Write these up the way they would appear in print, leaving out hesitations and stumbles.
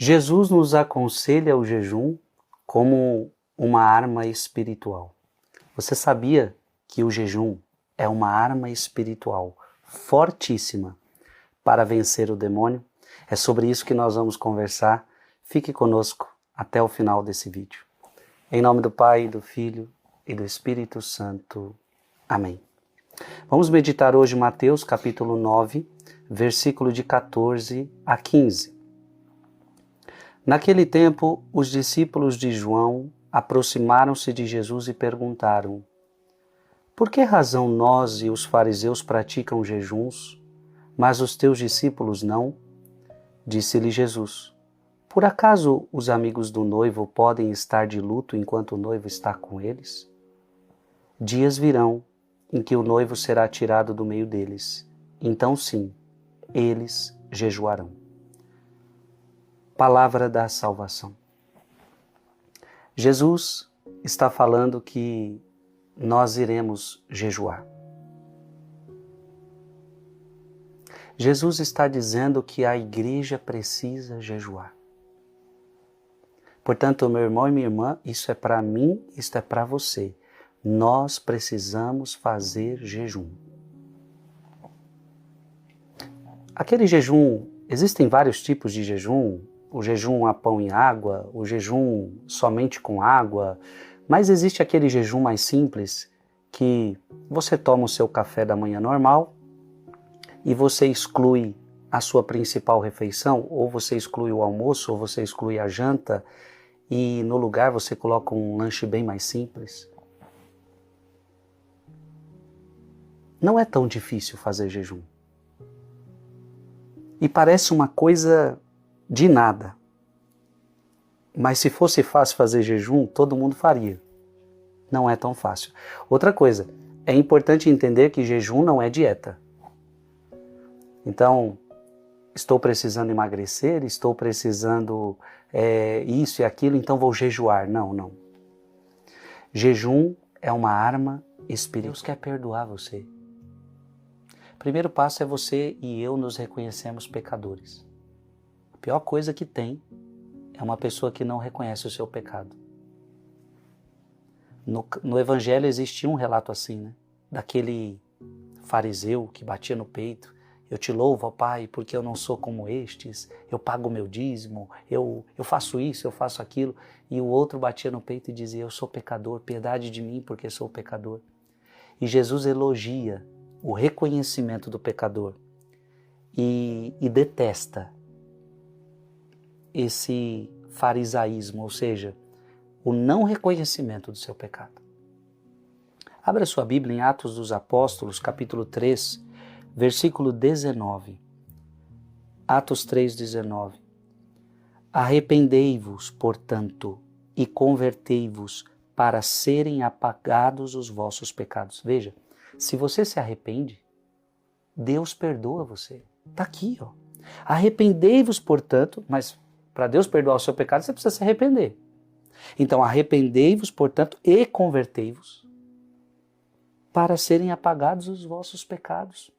Jesus nos aconselha o jejum como uma arma espiritual. Você sabia que o jejum é uma arma espiritual fortíssima para vencer o demônio? É sobre isso que nós vamos conversar. Fique conosco até o final desse vídeo. Em nome do Pai, do Filho e do Espírito Santo. Amém. Vamos meditar hoje Mateus capítulo 9, versículo de 14 a 15. Naquele tempo, os discípulos de João aproximaram-se de Jesus e perguntaram: Por que razão nós e os fariseus praticam jejuns, mas os teus discípulos não? Disse-lhe Jesus: Por acaso os amigos do noivo podem estar de luto enquanto o noivo está com eles? Dias virão em que o noivo será tirado do meio deles. Então sim, eles jejuarão. Palavra da salvação. Jesus está falando que nós iremos jejuar. Jesus está dizendo que a igreja precisa jejuar. Portanto, meu irmão e minha irmã, isso é para mim, isso é para você. Nós precisamos fazer jejum. Aquele jejum, existem vários tipos de jejum, o jejum a pão e água, o jejum somente com água, mas existe aquele jejum mais simples que você toma o seu café da manhã normal e você exclui a sua principal refeição, ou você exclui o almoço, ou você exclui a janta e no lugar você coloca um lanche bem mais simples. Não é tão difícil fazer jejum. E parece uma coisa de nada. Mas se fosse fácil fazer jejum, todo mundo faria. Não é tão fácil. Outra coisa, é importante entender que jejum não é dieta. Então, estou precisando emagrecer, estou precisando isso e aquilo, então vou jejuar. Não. Jejum é uma arma espiritual. Deus quer perdoar você. O primeiro passo é você e eu nos reconhecemos pecadores. A pior coisa que tem é uma pessoa que não reconhece o seu pecado. No Evangelho existia um relato assim, né? Daquele fariseu que batia no peito. Eu te louvo, ó Pai, porque eu não sou como estes, eu pago o meu dízimo, eu faço isso, eu faço aquilo. E o outro batia no peito e dizia, eu sou pecador, piedade de mim porque sou pecador. E Jesus elogia o reconhecimento do pecador e detesta esse farisaísmo, ou seja, o não reconhecimento do seu pecado. Abra sua Bíblia em Atos dos Apóstolos, capítulo 3, versículo 19. Atos 3, 19. Arrependei-vos, portanto, e convertei-vos para serem apagados os vossos pecados. Veja, se você se arrepende, Deus perdoa você. Está aqui, ó. Arrependei-vos, portanto, mas para Deus perdoar o seu pecado, você precisa se arrepender. Então, arrependei-vos, portanto, e convertei-vos para serem apagados os vossos pecados.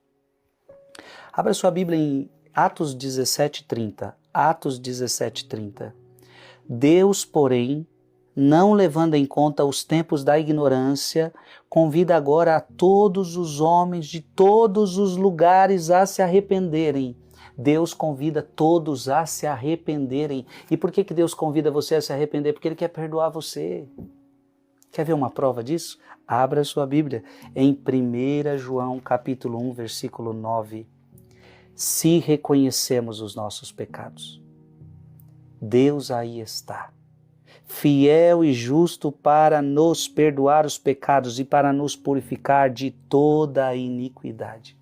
Abra sua Bíblia em Atos 17:30. Atos 17:30. Deus, porém, não levando em conta os tempos da ignorância, convida agora a todos os homens de todos os lugares a se arrependerem. Deus convida todos a se arrependerem. E por que Deus convida você a se arrepender? Porque Ele quer perdoar você. Quer ver uma prova disso? Abra sua Bíblia em 1 João capítulo 1, versículo 9. Se reconhecemos os nossos pecados, Deus aí está, fiel e justo para nos perdoar os pecados e para nos purificar de toda a iniquidade.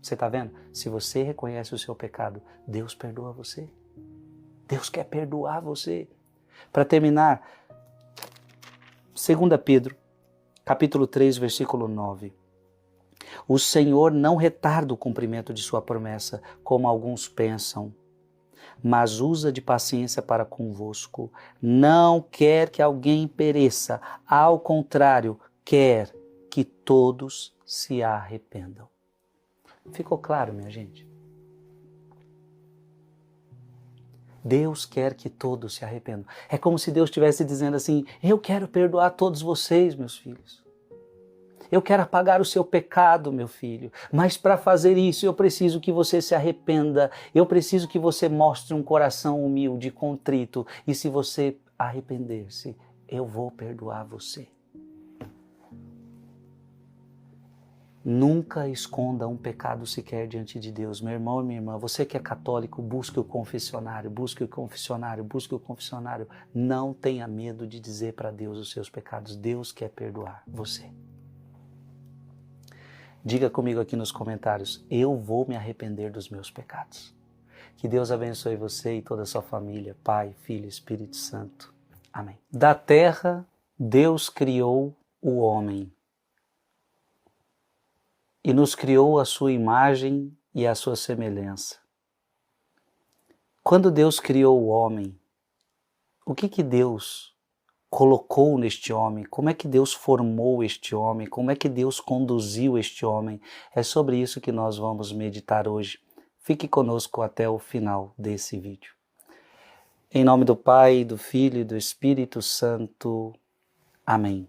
Você está vendo? Se você reconhece o seu pecado, Deus perdoa você. Deus quer perdoar você. Para terminar, 2 Pedro, capítulo 3, versículo 9. O Senhor não retarda o cumprimento de sua promessa, como alguns pensam, mas usa de paciência para convosco. Não quer que alguém pereça, ao contrário, quer que todos se arrependam. Ficou claro, minha gente? Deus quer que todos se arrependam. É como se Deus estivesse dizendo assim: eu quero perdoar todos vocês, meus filhos. Eu quero apagar o seu pecado, meu filho. Mas para fazer isso eu preciso que você se arrependa. Eu preciso que você mostre um coração humilde, contrito. E se você arrepender-se, eu vou perdoar você. Nunca esconda um pecado sequer diante de Deus. Meu irmão e minha irmã, você que é católico, busque o confessionário, busque o confessionário, busque o confessionário. Não tenha medo de dizer para Deus os seus pecados. Deus quer perdoar você. Diga comigo aqui nos comentários: eu vou me arrepender dos meus pecados. Que Deus abençoe você e toda a sua família, Pai, Filho e Espírito Santo. Amém. Da terra, Deus criou o homem. E nos criou a sua imagem e a sua semelhança. Quando Deus criou o homem, o que Deus colocou neste homem? Como é que Deus formou este homem? Como é que Deus conduziu este homem? É sobre isso que nós vamos meditar hoje. Fique conosco até o final desse vídeo. Em nome do Pai, do Filho e do Espírito Santo. Amém.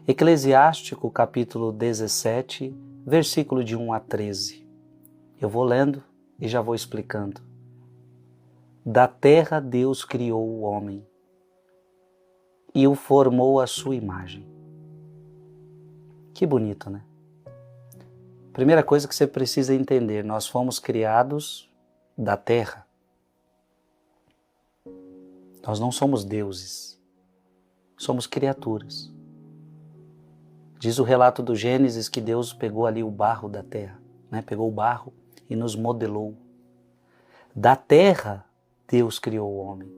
Eclesiástico, capítulo 17, versículo de 1 a 13. Eu vou lendo e já vou explicando. Da terra Deus criou o homem e o formou à sua imagem. Que bonito, né? Primeira coisa que você precisa entender, nós fomos criados da terra. Nós não somos deuses, somos criaturas. Diz o relato do Gênesis que Deus pegou ali o barro da terra, né? Pegou o barro e nos modelou. Da terra, Deus criou o homem.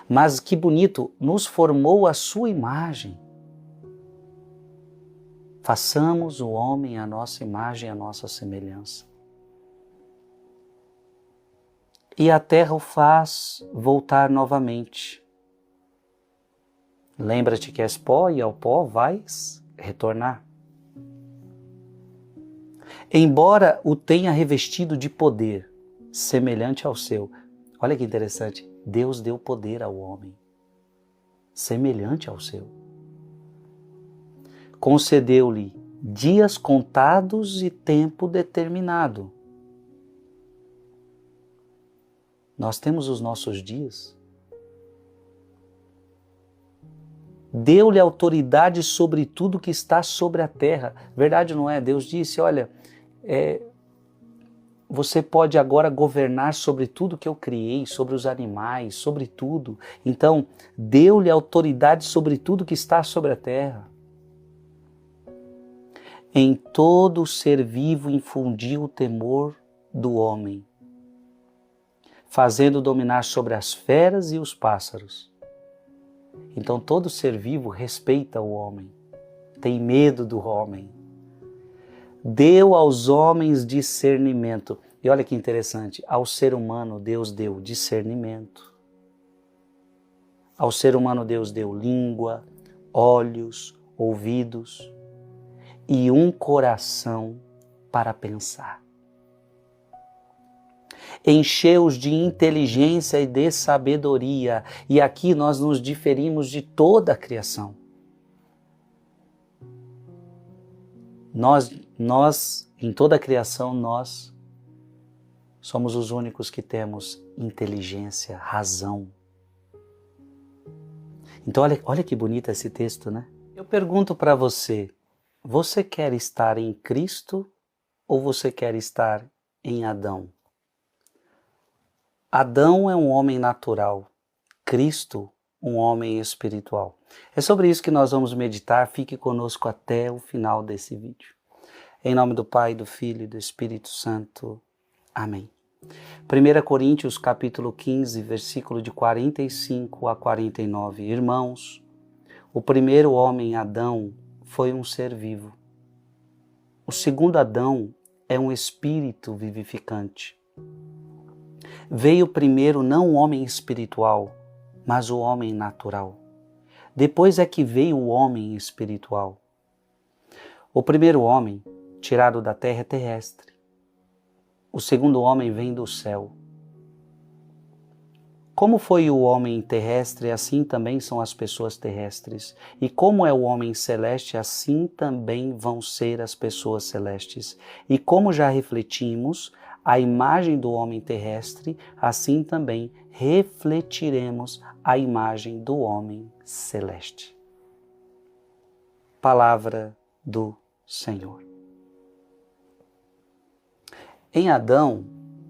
Mas que bonito, nos formou à sua imagem. Façamos o homem à nossa imagem, à nossa semelhança. E a terra o faz voltar novamente. Lembra-te que és pó e ao pó vais retornar. Embora o tenha revestido de poder, semelhante ao seu. Olha que interessante, Deus deu poder ao homem, semelhante ao seu. Concedeu-lhe dias contados e tempo determinado. Nós temos os nossos dias. Deu-lhe autoridade sobre tudo que está sobre a terra. Verdade não é? Deus disse, olha, você pode agora governar sobre tudo que eu criei, sobre os animais, sobre tudo. Então, deu-lhe autoridade sobre tudo que está sobre a terra. Em todo ser vivo infundiu o temor do homem, fazendo dominar sobre as feras e os pássaros. Então todo ser vivo respeita o homem, tem medo do homem. Deu aos homens discernimento. E olha que interessante, ao ser humano Deus deu discernimento. Ao ser humano Deus deu língua, olhos, ouvidos e um coração para pensar. Encheu-os de inteligência e de sabedoria. E aqui nós nos diferimos de toda a criação. Nós, em toda a criação, nós somos os únicos que temos inteligência, razão. Então olha que bonito esse texto, né? Eu pergunto para você, você quer estar em Cristo ou você quer estar em Adão? Adão é um homem natural, Cristo um homem espiritual. É sobre isso que nós vamos meditar, fique conosco até o final desse vídeo. Em nome do Pai, do Filho e do Espírito Santo. Amém. 1 Coríntios capítulo 15, versículo de 45 a 49. Irmãos, o primeiro homem, Adão, foi um ser vivo. O segundo Adão é um espírito vivificante. Veio primeiro não o homem espiritual, mas o homem natural. Depois é que veio o homem espiritual. O primeiro homem, tirado da terra, é terrestre. O segundo homem vem do céu. Como foi o homem terrestre, assim também são as pessoas terrestres. E como é o homem celeste, assim também vão ser as pessoas celestes. E como já refletimos a imagem do homem terrestre, assim também refletiremos a imagem do homem celeste. Palavra do Senhor. Em Adão,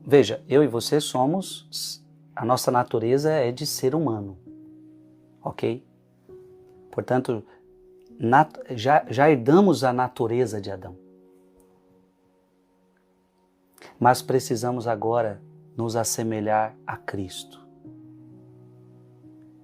veja, eu e você somos, a nossa natureza é de ser humano, ok? Portanto, já herdamos a natureza de Adão. Mas precisamos agora nos assemelhar a Cristo.